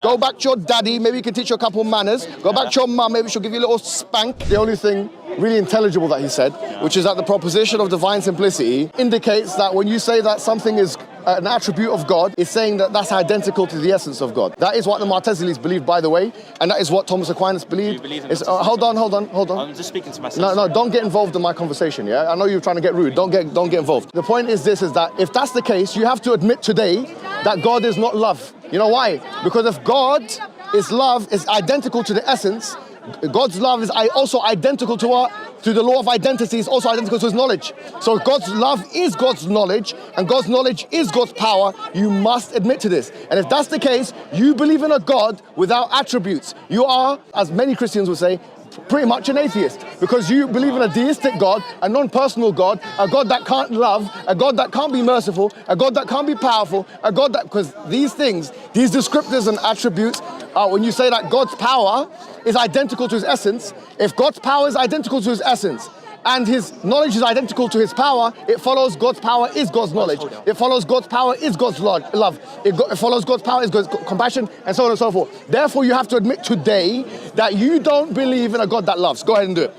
Go back to your daddy, maybe you can teach you a couple manners. Go back to your mum, maybe she'll give you a little spank. The only thing really intelligible that he said, which is that the proposition of divine simplicity indicates that when you say that something is an attribute of God, it's saying that that's identical to the essence of God. That is what the Mu'tazilis believe, by the way, and that is what Thomas Aquinas believed. Hold on. I'm just speaking to myself. No, don't get involved in my conversation, yeah? I know you're trying to get rude. Don't get involved. The point is this, is that if that's the case, you have to admit today that God is not love. You know why? Because if God is love, is identical to the essence, God's love is also identical to what? To the law of identity, is also identical to his knowledge. So God's love is God's knowledge, and God's knowledge is God's power. You must admit to this. And if that's the case, you believe in a God without attributes. You are, as many Christians would say, pretty much an atheist, because you believe in a deistic God, a non-personal God, a God that can't love, a God that can't be merciful, a God that can't be powerful, a God that, because these things, these descriptors and attributes, when you say that God's power is identical to his essence, if God's power is identical to his essence, and his knowledge is identical to his power, it follows God's power is God's knowledge. It follows God's power is God's love. It follows God's power is God's compassion, and so on and so forth. Therefore, you have to admit today that you don't believe in a God that loves. Go ahead and do it.